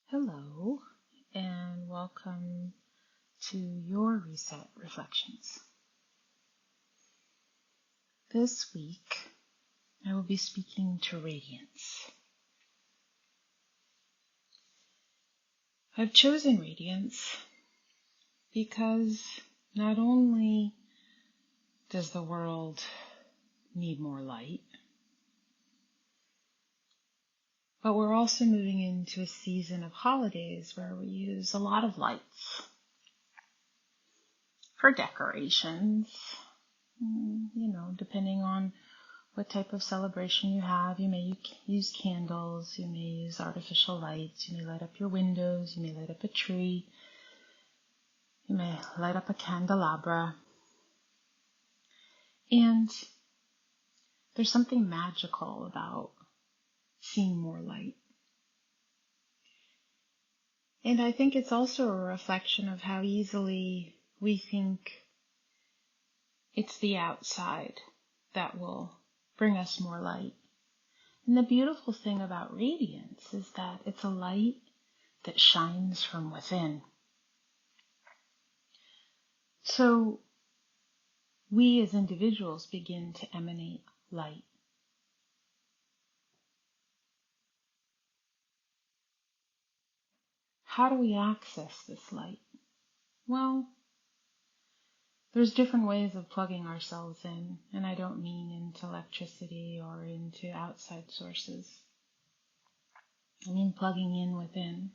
Hello, and welcome to your Reset Reflections. This week, I will be speaking to radiance. I've chosen radiance because not only does the world need more light, but we're also moving into a season of holidays where we use a lot of lights for decorations. Depending on what type of celebration you have, you may use candles, you may use artificial lights, you may light up your windows, you may light up a tree, you may light up a candelabra. And there's something magical about seeing more light. And I think it's also a reflection of how easily we think it's the outside that will bring us more light. And the beautiful thing about radiance is that it's a light that shines from within. So we as individuals begin to emanate light. How do we access this light? Well, there's different ways of plugging ourselves in, and I don't mean into electricity or into outside sources. I mean plugging in within,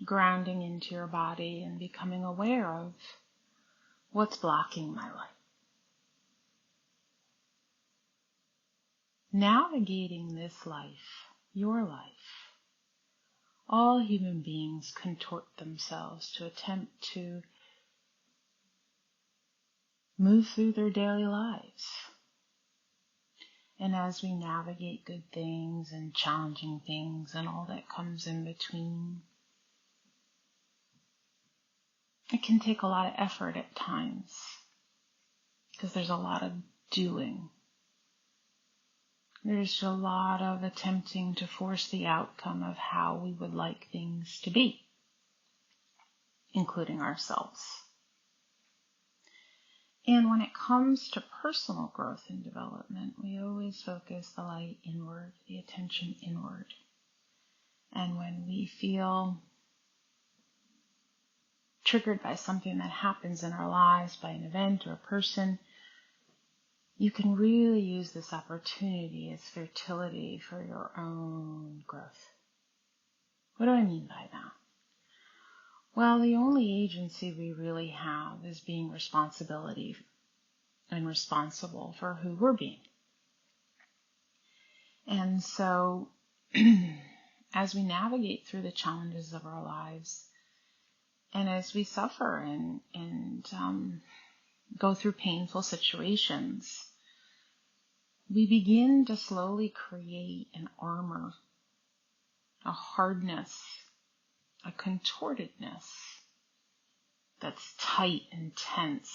grounding into your body and becoming aware of what's blocking my light. Navigating this life, your life, all human beings contort themselves to attempt to move through their daily lives. And as we navigate good things and challenging things and all that comes in between, it can take a lot of effort at times because there's a lot of doing. There's a lot of attempting to force the outcome of how we would like things to be, including ourselves. And when it comes to personal growth and development, we always focus the light inward, the attention inward. And when we feel triggered by something that happens in our lives, by an event or a person, you can really use this opportunity as fertility for your own growth. What do I mean by that? Well, the only agency we really have is being responsible for who we're being. And so, as we navigate through the challenges of our lives, and as we suffer and go through painful situations, we begin to slowly create an armor, a hardness, a contortedness that's tight and tense.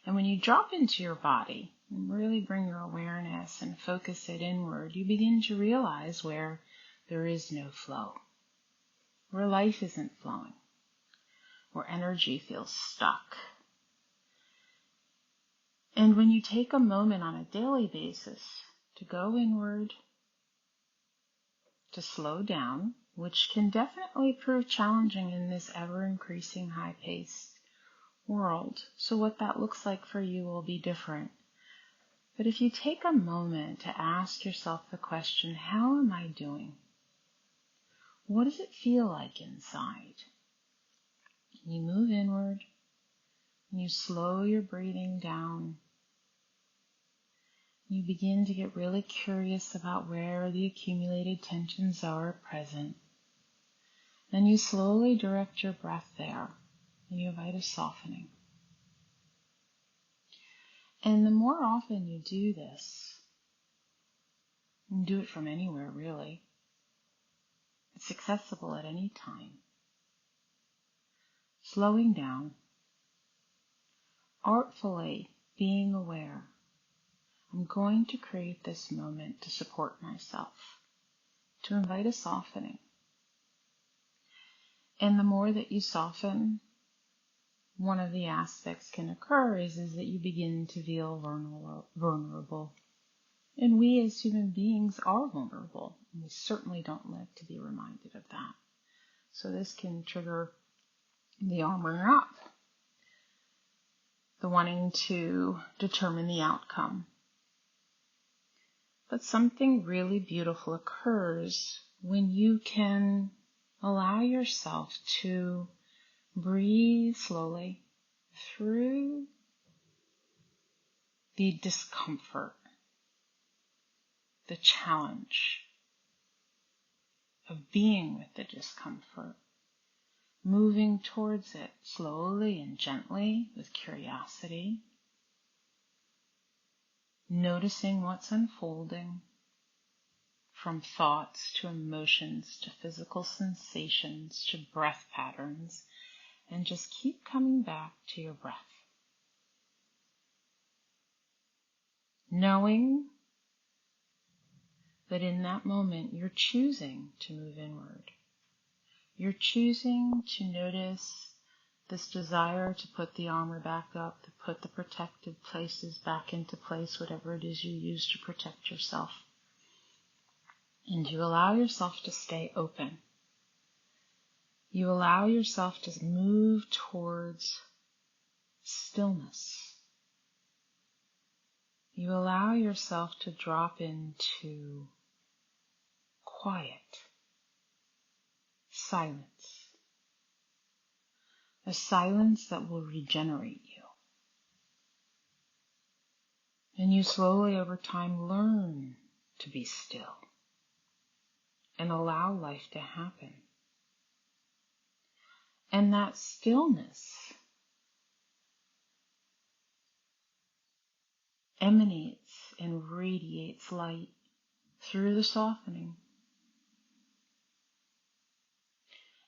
And when you drop into your body and really bring your awareness and focus it inward, you begin to realize where there is no flow, where life isn't flowing, where energy feels stuck. And when you take a moment on a daily basis to go inward, to slow down, which can definitely prove challenging in this ever-increasing high-paced world. So what that looks like for you will be different. But if you take a moment to ask yourself the question, how am I doing? What does it feel like inside? And you move inward, and you slow your breathing down. You begin to get really curious about where the accumulated tensions are present. Then you slowly direct your breath there, and you invite a softening. And the more often you do this, and do it from anywhere really, it's accessible at any time. Slowing down, artfully being aware, I'm going to create this moment to support myself, to invite a softening. And the more that you soften, one of the aspects can occur is that you begin to feel vulnerable. And we as human beings are vulnerable. And we certainly don't like to be reminded of that. So this can trigger the armoring up, the wanting to determine the outcome. But something really beautiful occurs when you can allow yourself to breathe slowly through the discomfort, the challenge of being with the discomfort, moving towards it slowly and gently with curiosity, noticing what's unfolding from thoughts to emotions to physical sensations to breath patterns, and just keep coming back to your breath. Knowing that in that moment you're choosing to move inward. You're choosing to notice this desire to put the armor back up, to put the protective places back into place, whatever it is you use to protect yourself. And you allow yourself to stay open. You allow yourself to move towards stillness. You allow yourself to drop into quiet, silence. A silence that will regenerate you. And you slowly over time learn to be still and allow life to happen. And that stillness emanates and radiates light through the softening.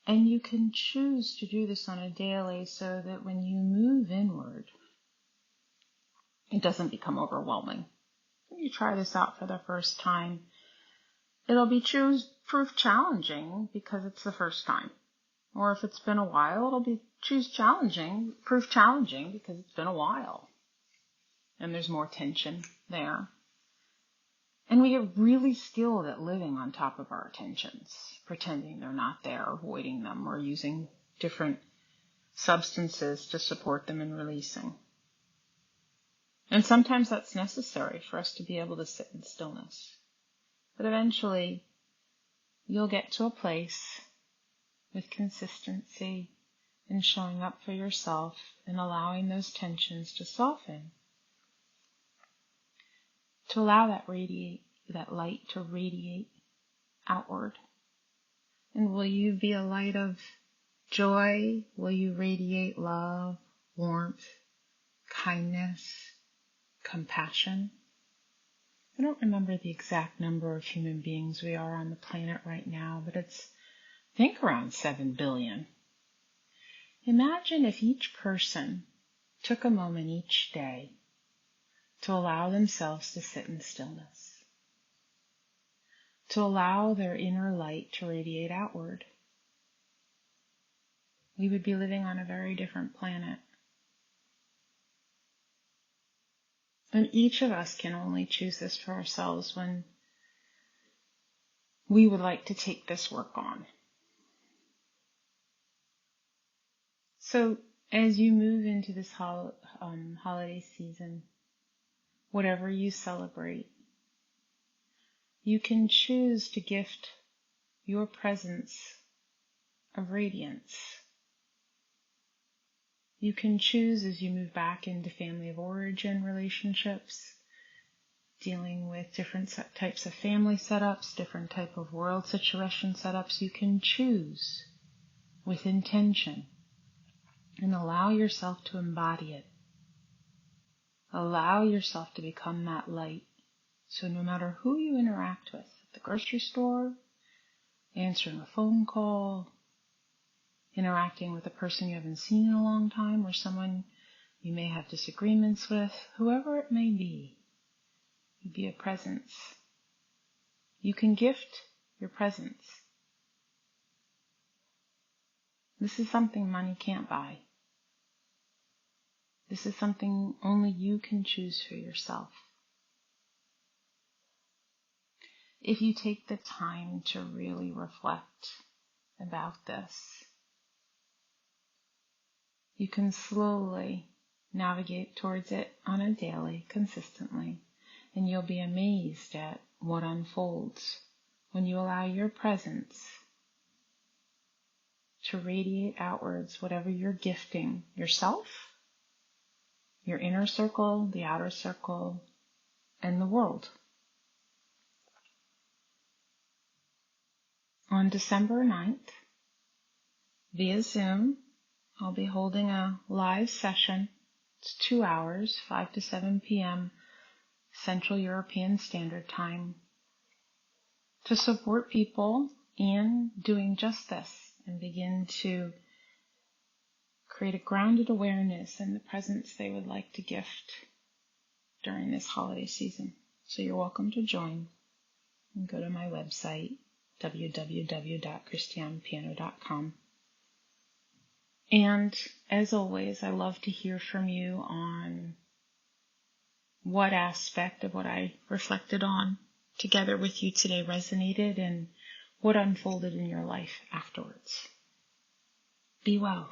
And you can choose to do this on a daily so that when you move inward, it doesn't become overwhelming. When you try this out for the first time, it'll be proof challenging because it's the first time. Or if it's been a while, it'll be proof challenging because it's been a while. And there's more tension there. And we get really skilled at living on top of our tensions, pretending they're not there, avoiding them, or using different substances to support them in releasing. And sometimes that's necessary for us to be able to sit in stillness. But eventually, you'll get to a place with consistency in showing up for yourself and allowing those tensions to soften, to allow that light to radiate outward. And will you be a light of joy? Will you radiate love, warmth, kindness, compassion? I don't remember the exact number of human beings we are on the planet right now, but it's, I think, around 7 billion. Imagine if each person took a moment each day to allow themselves to sit in stillness, to allow their inner light to radiate outward. We would be living on a very different planet. And each of us can only choose this for ourselves when we would like to take this work on. So as you move into this holiday season, whatever you celebrate, you can choose to gift your presence of radiance. You can choose as you move back into family of origin relationships, dealing with different types of family setups, different type of world situation setups, you can choose with intention and allow yourself to embody it. Allow yourself to become that light. So no matter who you interact with, at the grocery store, answering a phone call, interacting with a person you haven't seen in a long time, or someone you may have disagreements with, whoever it may be a presence. You can gift your presence. This is something money can't buy. This is something only you can choose for yourself. If you take the time to really reflect about this, you can slowly navigate towards it on a daily, consistently, and you'll be amazed at what unfolds when you allow your presence to radiate outwards whatever you're gifting yourself, your inner circle, the outer circle, and the world. On December 9th, via Zoom, I'll be holding a live session. It's 2 hours, 5 to 7 p.m. Central European Standard Time, to support people in doing just this and begin to create a grounded awareness in the presence they would like to gift during this holiday season. So you're welcome to join and go to my website, www.christianepiano.com. And as always, I love to hear from you on what aspect of what I reflected on together with you today resonated and what unfolded in your life afterwards. Be well.